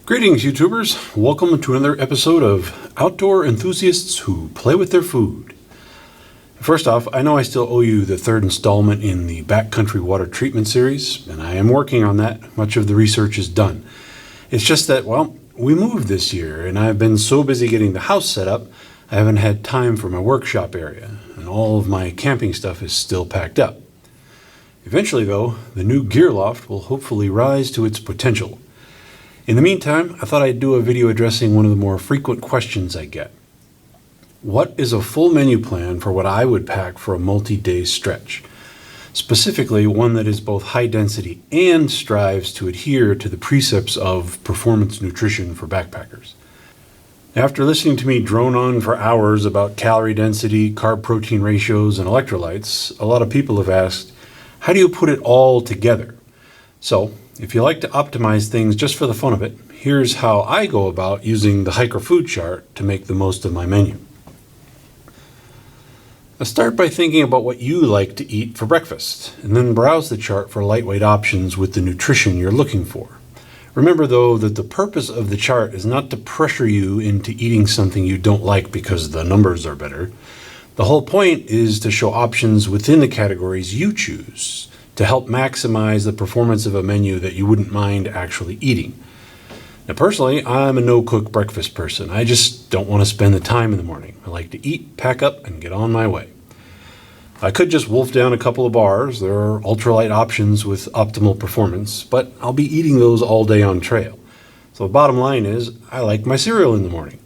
Greetings, YouTubers. Welcome to another episode of Outdoor Enthusiasts Who Play With Their Food. First off, I know I still owe you the third installment in the backcountry water treatment series, and I am working on that. Much of the research is done. It's just that, well, we moved this year, and I've been so busy getting the house set up, I haven't had time for my workshop area, and all of my camping stuff is still packed up. Eventually, though, the new gear loft will hopefully rise to its potential. In the meantime, I thought I'd do a video addressing one of the more frequent questions I get. What is a full menu plan for what I would pack for a multi-day stretch? Specifically, one that is both high density and strives to adhere to the precepts of performance nutrition for backpackers. After listening to me drone on for hours about calorie density, carb-protein ratios, and electrolytes, a lot of people have asked, how do you put it all together? So, if you like to optimize things just for the fun of it, here's how I go about using the hiker food chart to make the most of my menu. I start by thinking about what you like to eat for breakfast, and then browse the chart for lightweight options with the nutrition you're looking for. Remember, though, that the purpose of the chart is not to pressure you into eating something you don't like because the numbers are better. The whole point is to show options within the categories you choose, to help maximize the performance of a menu that you wouldn't mind actually eating. Now, personally, I'm a no-cook breakfast person. I just don't want to spend the time in the morning. I like to eat, pack up, and get on my way. I could just wolf down a couple of bars. There are ultralight options with optimal performance, but I'll be eating those all day on trail. So the bottom line is, I like my cereal in the morning.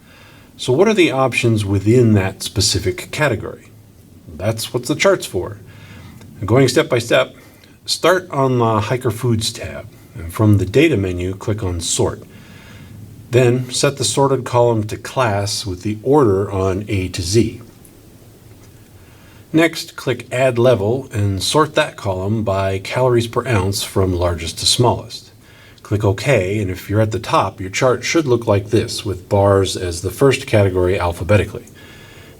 So what are the options within that specific category? That's what the chart's for. And going step by step, start on the Hiker Foods tab, and from the data menu, click on Sort. Then set the sorted column to class with the order on A to Z. Next, click Add Level and sort that column by calories per ounce from largest to smallest. Click OK, and if you're at the top, your chart should look like this, with bars as the first category alphabetically.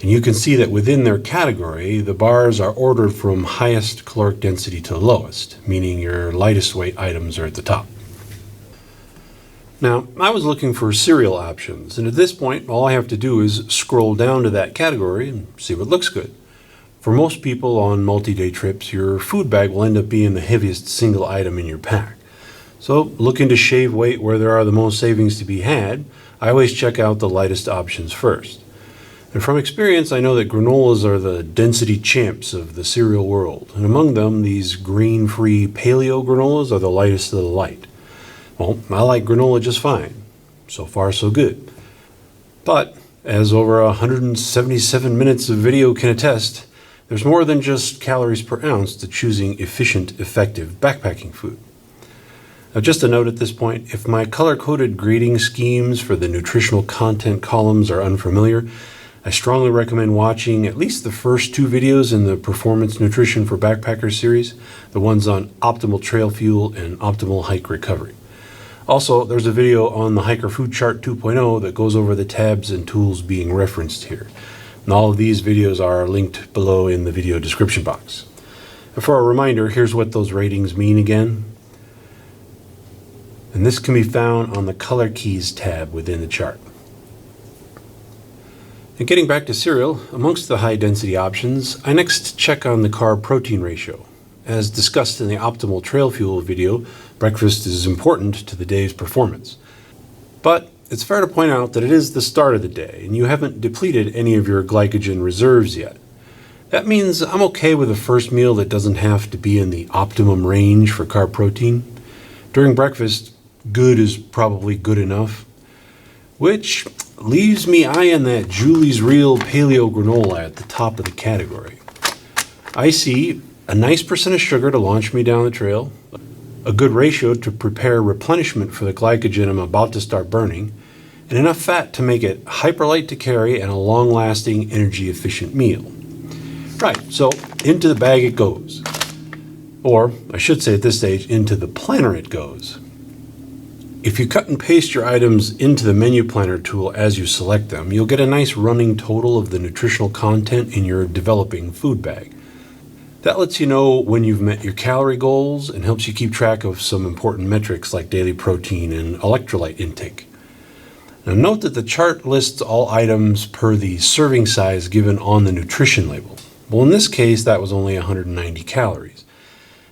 And you can see that within their category, the bars are ordered from highest caloric density to lowest, meaning your lightest weight items are at the top. Now, I was looking for cereal options, and at this point, all I have to do is scroll down to that category and see what looks good. For most people on multi-day trips, your food bag will end up being the heaviest single item in your pack. So, looking to shave weight where there are the most savings to be had, I always check out the lightest options first. And from experience, I know that granolas are the density champs of the cereal world, and among them, these grain-free paleo granolas are the lightest of the light. Well, I like granola just fine. So far, so good. But, as over 177 minutes of video can attest, there's more than just calories per ounce to choosing efficient, effective backpacking food. Now, just a note at this point, if my color-coded grading schemes for the nutritional content columns are unfamiliar, I strongly recommend watching at least the first two videos in the Performance Nutrition for Backpackers series, the ones on optimal trail fuel and optimal hike recovery. Also, there's a video on the Hiker Food Chart 2.0 that goes over the tabs and tools being referenced here. And all of these videos are linked below in the video description box. And for a reminder, here's what those ratings mean again. And this can be found on the Color Keys tab within the chart. And getting back to cereal, amongst the high-density options, I next check on the carb-protein ratio. As discussed in the Optimal Trail Fuel video, breakfast is important to the day's performance. But it's fair to point out that it is the start of the day, and you haven't depleted any of your glycogen reserves yet. That means I'm okay with a first meal that doesn't have to be in the optimum range for carb protein. During breakfast, good is probably good enough, which leaves me eyeing that Julie's Real Paleo Granola at the top of the category. I see a nice percent of sugar to launch me down the trail, a good ratio to prepare replenishment for the glycogen I'm about to start burning, and enough fat to make it hyperlight to carry and a long-lasting, energy-efficient meal. Right, so into the bag it goes. Or, I should say at this stage, into the planner it goes. If you cut and paste your items into the menu planner tool as you select them, you'll get a nice running total of the nutritional content in your developing food bag. That lets you know when you've met your calorie goals and helps you keep track of some important metrics like daily protein and electrolyte intake. Now note that the chart lists all items per the serving size given on the nutrition label. Well, in this case, that was only 190 calories.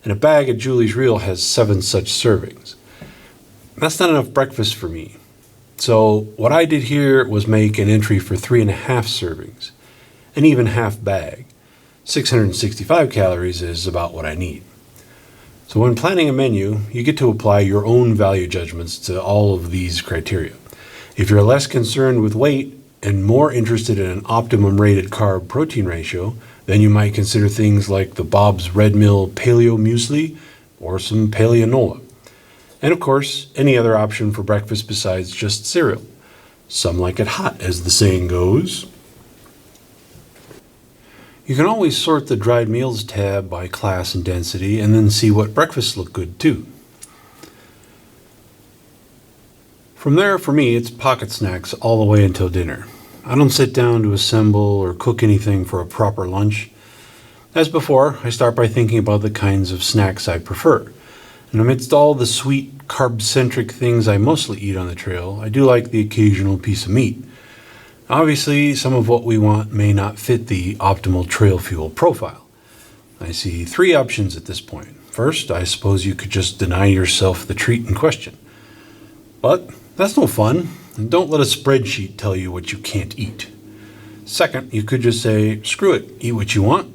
And a bag of Julie's Real has 7 such servings. That's not enough breakfast for me. So what I did here was make an entry for 3.5 servings, an even half bag. 665 calories is about what I need. So when planning a menu, you get to apply your own value judgments to all of these criteria. If you're less concerned with weight and more interested in an optimum rated carb protein ratio, then you might consider things like the Bob's Red Mill Paleo Muesli or some Paleonola. And of course, any other option for breakfast besides just cereal. Some like it hot, as the saying goes. You can always sort the dried meals tab by class and density and then see what breakfasts look good too. From there, for me, it's pocket snacks all the way until dinner. I don't sit down to assemble or cook anything for a proper lunch. As before, I start by thinking about the kinds of snacks I prefer. And amidst all the sweet, carb-centric things I mostly eat on the trail, I do like the occasional piece of meat. Obviously, some of what we want may not fit the optimal trail fuel profile. I see 3 options at this point. First, I suppose you could just deny yourself the treat in question. But that's no fun, and don't let a spreadsheet tell you what you can't eat. Second, you could just say, screw it, eat what you want.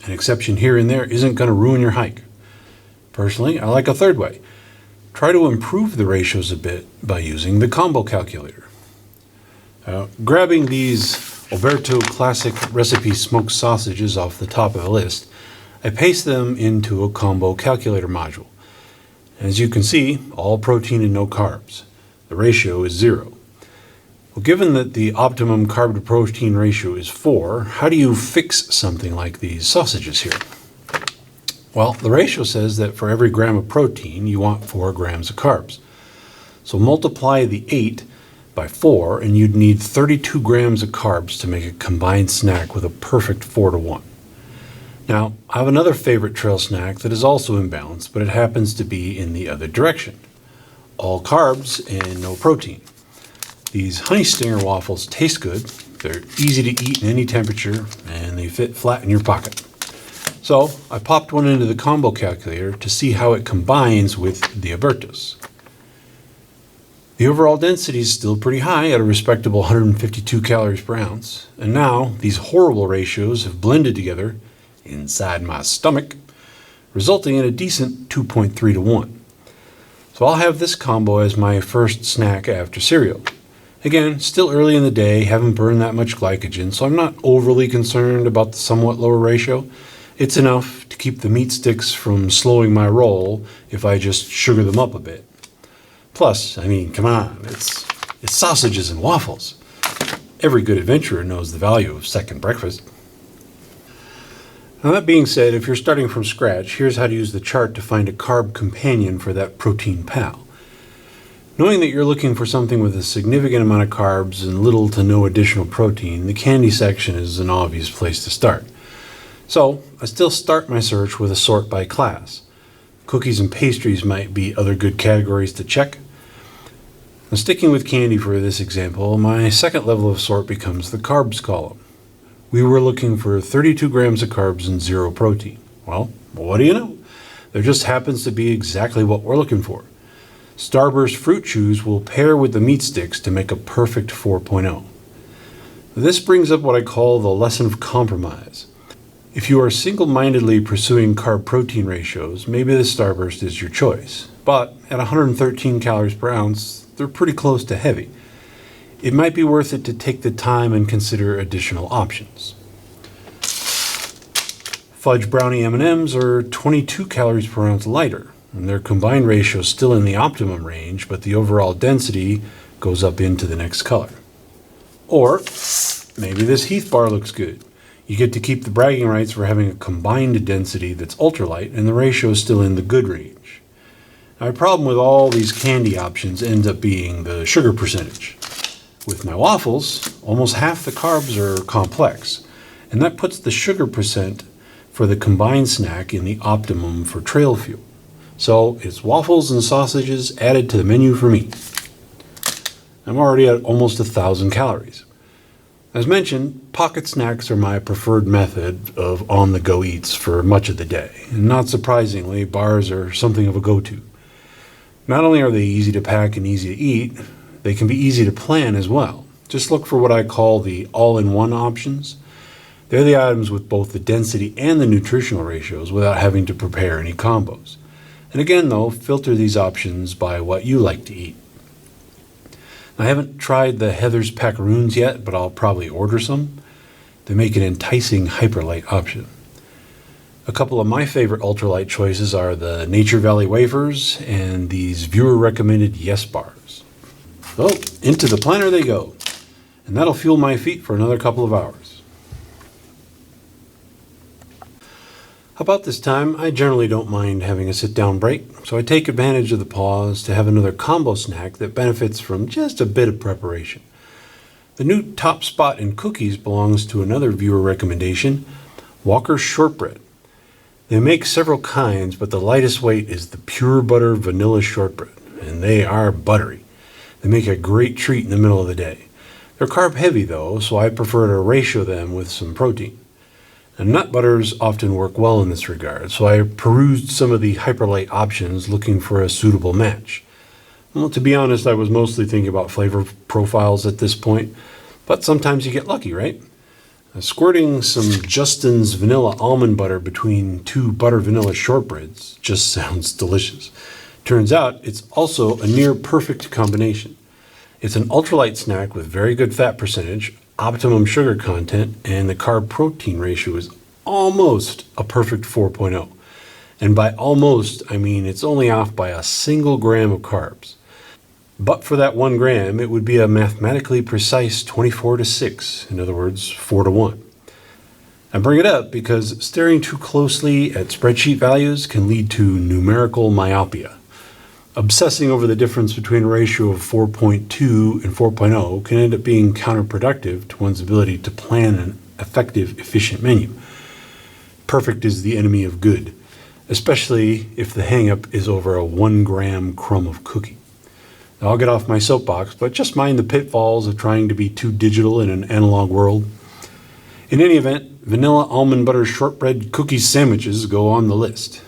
An exception here and there isn't going to ruin your hike. Personally, I like a third way. Try to improve the ratios a bit by using the combo calculator. Grabbing these Alberto Classic Recipe smoked sausages off the top of the list, I paste them into a combo calculator module. As you can see, all protein and no carbs. The ratio is 0. Well, given that the optimum carb to protein ratio is 4, how do you fix something like these sausages here? Well, the ratio says that for every gram of protein, you want 4 grams of carbs. So multiply the 8 by 4, and you'd need 32 grams of carbs to make a combined snack with a perfect 4-to-1. Now, I have another favorite trail snack that is also imbalanced, but it happens to be in the other direction. All carbs and no protein. These honey stinger waffles taste good, they're easy to eat in any temperature, and they fit flat in your pocket. So I popped one into the combo calculator to see how it combines with the Albertos. The overall density is still pretty high at a respectable 152 calories per ounce, and now these horrible ratios have blended together inside my stomach, resulting in a decent 2.3-to-1. So I'll have this combo as my first snack after cereal. Again, still early in the day, haven't burned that much glycogen, so I'm not overly concerned about the somewhat lower ratio. It's enough to keep the meat sticks from slowing my roll if I just sugar them up a bit. Plus, I mean, come on, it's sausages and waffles. Every good adventurer knows the value of second breakfast. Now that being said, if you're starting from scratch, here's how to use the chart to find a carb companion for that protein pal. Knowing that you're looking for something with a significant amount of carbs and little to no additional protein, the candy section is an obvious place to start. So I still start my search with a sort by class. Cookies and pastries might be other good categories to check. Now, sticking with candy for this example, my second level of sort becomes the carbs column. We were looking for 32 grams of carbs and 0 protein. Well, what do you know? There just happens to be exactly what we're looking for. Starburst fruit chews will pair with the meat sticks to make a perfect 4.0. This brings up what I call the lesson of compromise. If you are single-mindedly pursuing carb-protein ratios, maybe the Starburst is your choice. But at 113 calories per ounce, they're pretty close to heavy. It might be worth it to take the time and consider additional options. Fudge brownie M&Ms are 22 calories per ounce lighter, and their combined ratio is still in the optimum range, but the overall density goes up into the next color. Or maybe this Heath bar looks good. You get to keep the bragging rights for having a combined density that's ultralight, and the ratio is still in the good range. Now, my problem with all these candy options ends up being the sugar percentage. With my waffles, almost half the carbs are complex, and that puts the sugar percent for for the combined snack in the optimum for trail fuel. So it's waffles and sausages added to the menu for me. I'm already at almost 1,000 calories. As mentioned, pocket snacks are my preferred method of on-the-go eats for much of the day. And not surprisingly, bars are something of a go-to. Not only are they easy to pack and easy to eat, they can be easy to plan as well. Just look for what I call the all-in-one options. They're the items with both the density and the nutritional ratios without having to prepare any combos. And again, though, filter these options by what you like to eat. I haven't tried the Heather's Packaroons yet, but I'll probably order some. They make an enticing hyperlight option. A couple of my favorite ultralight choices are the Nature Valley wafers and these viewer-recommended Yes bars. So, into the planner they go, and that'll fuel my feet for another couple of hours. About this time, I generally don't mind having a sit-down break, so I take advantage of the pause to have another combo snack that benefits from just a bit of preparation. The new top spot in cookies belongs to another viewer recommendation, Walker's Shortbread. They make several kinds, but the lightest weight is the pure butter vanilla shortbread, and they are buttery. They make a great treat in the middle of the day. They're carb heavy though, so I prefer to ratio them with some protein. And nut butters often work well in this regard, so I perused some of the hyperlight options looking for a suitable match. Well, to be honest, I was mostly thinking about flavor profiles at this point, but sometimes you get lucky, right? Squirting some Justin's vanilla almond butter between two butter vanilla shortbreads just sounds delicious. Turns out it's also a near perfect combination. It's an ultralight snack with very good fat percentage, optimum sugar content, and the carb-protein ratio is almost a perfect 4.0. And by almost, I mean it's only off by a single gram of carbs. But for that 1 gram, it would be a mathematically precise 24-6, in other words, 4-1. I bring it up because staring too closely at spreadsheet values can lead to numerical myopia. Obsessing over the difference between a ratio of 4.2 and 4.0 can end up being counterproductive to one's ability to plan an effective, efficient menu. Perfect is the enemy of good, especially if the hang-up is over a 1 gram crumb of cookie. Now, I'll get off my soapbox, but just mind the pitfalls of trying to be too digital in an analog world. In any event, vanilla almond butter shortbread cookies sandwiches go on the list.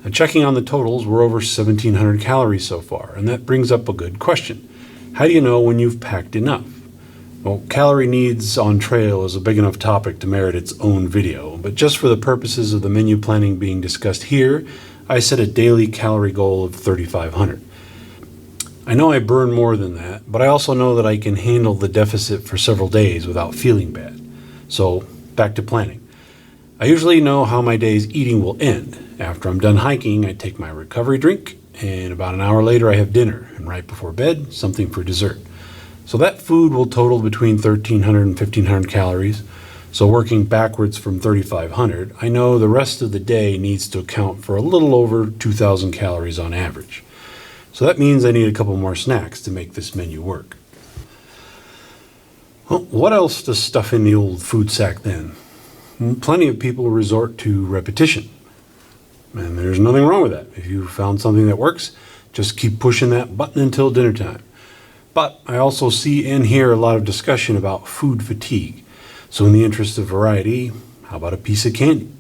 Now, checking on the totals, we're over 1,700 calories so far, and that brings up a good question. How do you know when you've packed enough? Well, calorie needs on trail is a big enough topic to merit its own video, but just for the purposes of the menu planning being discussed here, I set a daily calorie goal of 3,500. I know I burn more than that, but I also know that I can handle the deficit for several days without feeling bad. So, back to planning. I usually know how my day's eating will end. After I'm done hiking, I take my recovery drink, and about an hour later I have dinner, and right before bed, something for dessert. So that food will total between 1,300 and 1,500 calories. So working backwards from 3,500, I know the rest of the day needs to account for a little over 2,000 calories on average. So that means I need a couple more snacks to make this menu work. Well, what else to stuff in the old food sack then? Plenty of people resort to repetition. And there's nothing wrong with that. If you found something that works, just keep pushing that button until dinner time. But I also see and hear a lot of discussion about food fatigue. So in the interest of variety, how about a piece of candy?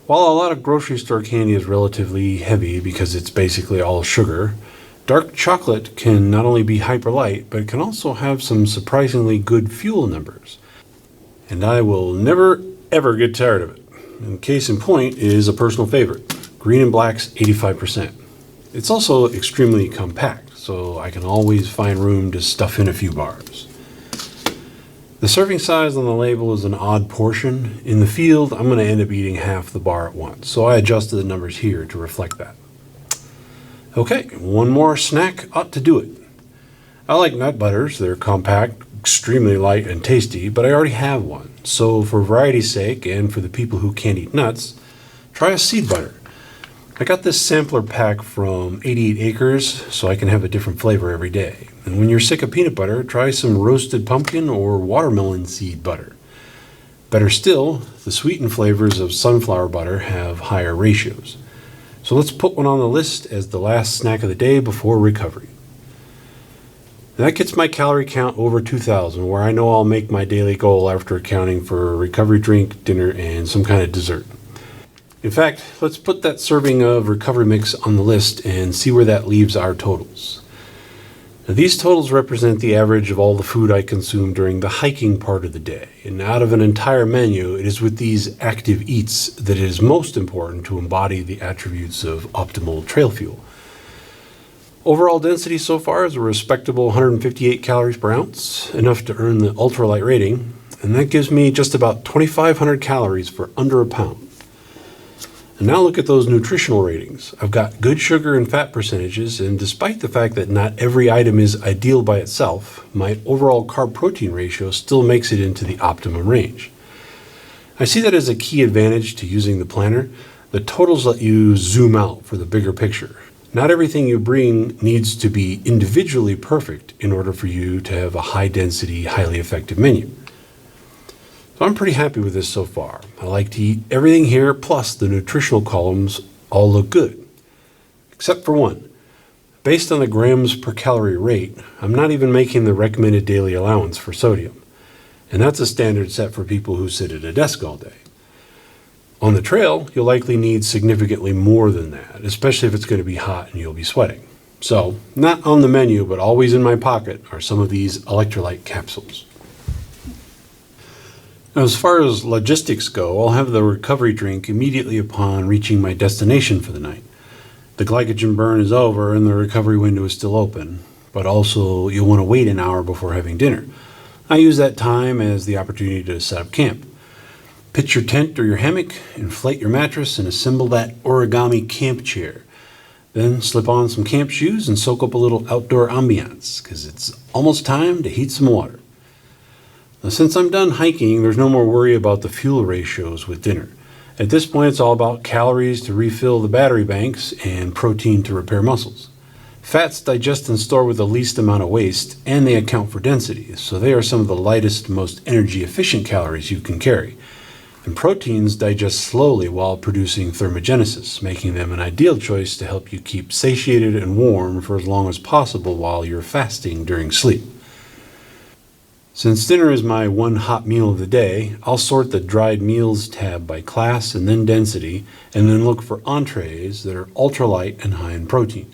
While a lot of grocery store candy is relatively heavy because it's basically all sugar, dark chocolate can not only be hyperlight, but it can also have some surprisingly good fuel numbers. And I will never, ever get tired of it. And case in point is a personal favorite, Green and Black's 85%. It's also extremely compact, so I can always find room to stuff in a few bars. The serving size on the label is an odd portion. In the field, I'm going to end up eating half the bar at once, so I adjusted the numbers here to reflect that. Okay, one more snack ought to do it. I like nut butters. They're compact, extremely light and tasty, but I already have one. So for variety's sake and for the people who can't eat nuts, try a seed butter. I got this sampler pack from 88 Acres so I can have a different flavor every day. And when you're sick of peanut butter, try some roasted pumpkin or watermelon seed butter. Better still, the sweetened flavors of sunflower butter have higher ratios. So let's put one on the list as the last snack of the day before recovery. That gets my calorie count over 2,000, where I know I'll make my daily goal after accounting for a recovery drink, dinner, and some kind of dessert. In fact, let's put that serving of recovery mix on the list and see where that leaves our totals. Now, these totals represent the average of all the food I consume during the hiking part of the day. And out of an entire menu, it is with these active eats that it is most important to embody the attributes of optimal trail fuel. Overall density so far is a respectable 158 calories per ounce, enough to earn the Ultralight rating, and that gives me just about 2,500 calories for under a pound. And now look at those nutritional ratings. I've got good sugar and fat percentages, and despite the fact that not every item is ideal by itself, my overall carb-protein ratio still makes it into the optimum range. I see that as a key advantage to using the planner. The totals let you zoom out for the bigger picture. Not everything you bring needs to be individually perfect in order for you to have a high-density, highly effective menu. So I'm pretty happy with this so far. I like to eat everything here, plus the nutritional columns all look good. Except for one. Based on the grams per calorie rate, I'm not even making the recommended daily allowance for sodium. And that's a standard set for people who sit at a desk all day. On the trail, you'll likely need significantly more than that, especially if it's going to be hot and you'll be sweating. So, not on the menu, but always in my pocket are some of these electrolyte capsules. Now, as far as logistics go, I'll have the recovery drink immediately upon reaching my destination for the night. The glycogen burn is over and the recovery window is still open, but also you'll want to wait an hour before having dinner. I use that time as the opportunity to set up camp. Pitch your tent or your hammock, inflate your mattress, and assemble that origami camp chair. Then slip on some camp shoes and soak up a little outdoor ambiance, because it's almost time to heat some water. Now, since I'm done hiking, there's no more worry about the fuel ratios with dinner. At this point, it's all about calories to refill the battery banks and protein to repair muscles. Fats digest and store with the least amount of waste, and they account for density, so they are some of the lightest, most energy-efficient calories you can carry. And proteins digest slowly while producing thermogenesis, making them an ideal choice to help you keep satiated and warm for as long as possible while you're fasting during sleep. Since dinner is my one hot meal of the day, I'll sort the dried meals tab by class and then density, and then look for entrees that are ultralight and high in protein.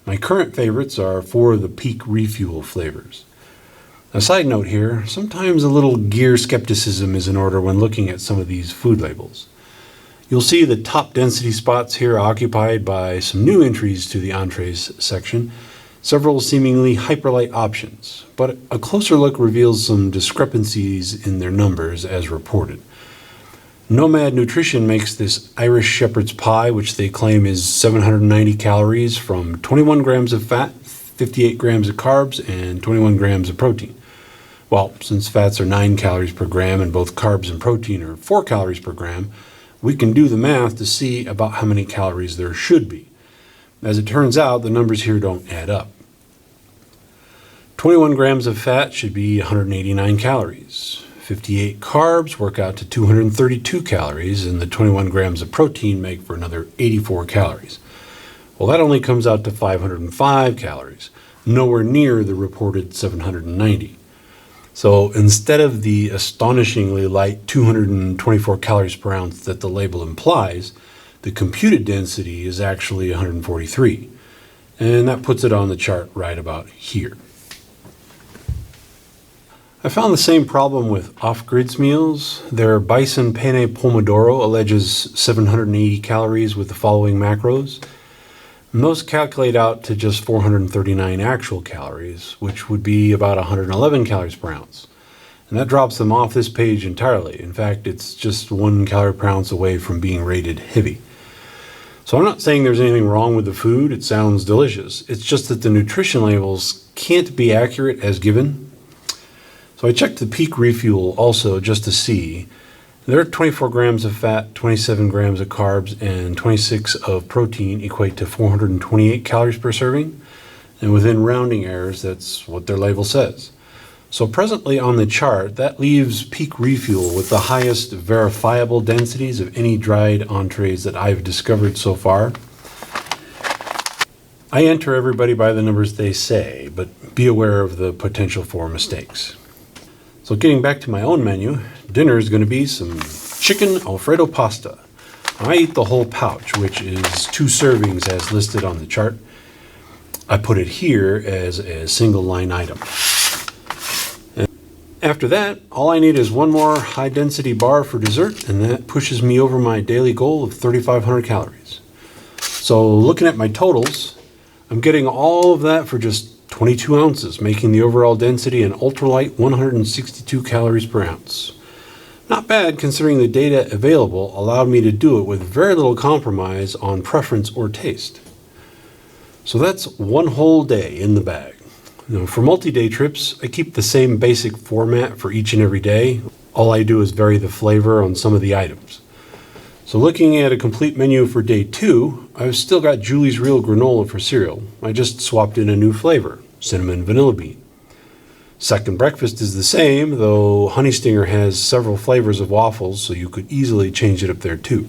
My current favorites are 4 of the peak refuel flavors. A side note here, sometimes a little gear skepticism is in order when looking at some of these food labels. You'll see the top density spots here occupied by some new entries to the entrees section, several seemingly hyperlight options, but a closer look reveals some discrepancies in their numbers as reported. Nomad Nutrition makes this Irish shepherd's pie, which they claim is 790 calories from 21 grams of fat, 58 grams of carbs, and 21 grams of protein. Well, since fats are 9 calories per gram and both carbs and protein are 4 calories per gram, we can do the math to see about how many calories there should be. As it turns out, the numbers here don't add up. 21 grams of fat should be 189 calories. 58 carbs work out to 232 calories, and the 21 grams of protein make for another 84 calories. Well, that only comes out to 505 calories, nowhere near the reported 790. So instead of the astonishingly light 224 calories per ounce that the label implies, the computed density is actually 143. And that puts it on the chart right about here. I found the same problem with off-grids meals. Their bison penne pomodoro alleges 780 calories with the following macros. And those calculate out to just 439 actual calories, which would be about 111 calories per ounce. And that drops them off this page entirely. In fact, it's just 1 calorie per ounce away from being rated heavy. So I'm not saying there's anything wrong with the food. It sounds delicious. It's just that the nutrition labels can't be accurate as given. So I checked the peak refuel also just to see. There are 24 grams of fat, 27 grams of carbs, and 26 of protein equate to 428 calories per serving. And within rounding errors, that's what their label says. So presently on the chart, that leaves peak refuel with the highest verifiable densities of any dried entrees that I've discovered so far. I enter everybody by the numbers they say, but be aware of the potential for mistakes. So getting back to my own menu, dinner is going to be some chicken Alfredo pasta. I eat the whole pouch, which is 2 servings as listed on the chart. I put it here as a single line item. And after that, all I need is one more high density bar for dessert, and that pushes me over my daily goal of 3,500 calories. So looking at my totals, I'm getting all of that for just 22 ounces, making the overall density an Ultralight 162 calories per ounce. Not bad considering the data available allowed me to do it with very little compromise on preference or taste. So that's one whole day in the bag. Now, for multi-day trips, I keep the same basic format for each and every day. All I do is vary the flavor on some of the items. So looking at a complete menu for day 2, I've still got Julie's Real Granola for cereal. I just swapped in a new flavor, cinnamon vanilla bean. Second breakfast is the same, though Honey Stinger has several flavors of waffles, so you could easily change it up there too.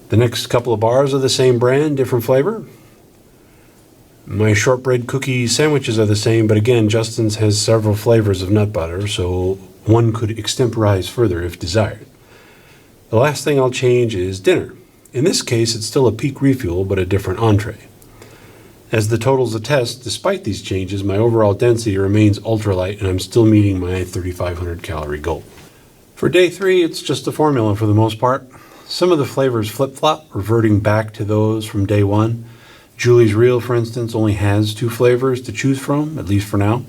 The next couple of bars are the same brand, different flavor. My shortbread cookie sandwiches are the same, but again, Justin's has several flavors of nut butter, so one could extemporize further if desired. The last thing I'll change is dinner. In this case, it's still a peak refuel, but a different entree. As the totals attest, despite these changes, my overall density remains ultralight, and I'm still meeting my 3,500 calorie goal. For day 3, it's just a formula for the most part. Some of the flavors flip-flop, reverting back to those from day 1. Julie's Real, for instance, only has 2 flavors to choose from, at least for now.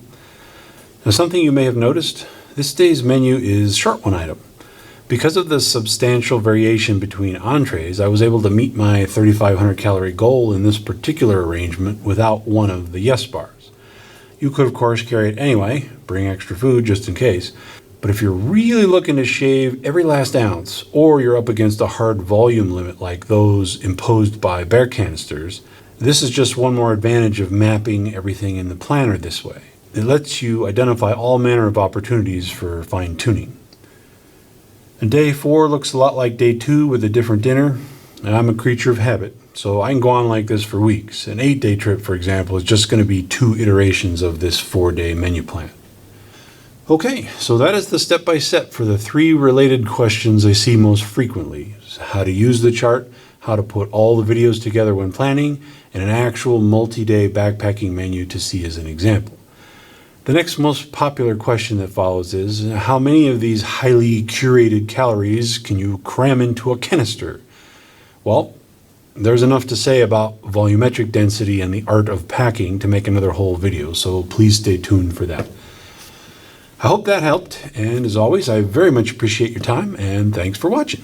Now, something you may have noticed, this day's menu is short one item. Because of the substantial variation between entrees, I was able to meet my 3,500 calorie goal in this particular arrangement without one of the yes bars. You could, of course, carry it anyway, bring extra food just in case, but if you're really looking to shave every last ounce, or you're up against a hard volume limit like those imposed by bear canisters, this is just one more advantage of mapping everything in the planner this way. It lets you identify all manner of opportunities for fine-tuning. And day 4 looks a lot like day 2 with a different dinner. And I'm a creature of habit, so I can go on like this for weeks. An 8-day trip, for example, is just going to be 2 iterations of this 4-day menu plan. Okay, so that is the step-by-step for the 3 related questions I see most frequently. How to use the chart, how to put all the videos together when planning, and an actual multi-day backpacking menu to see as an example. The next most popular question that follows is, how many of these highly curated calories can you cram into a canister? Well, there's enough to say about volumetric density and the art of packing to make another whole video, so please stay tuned for that. I hope that helped, and as always, I very much appreciate your time, and thanks for watching.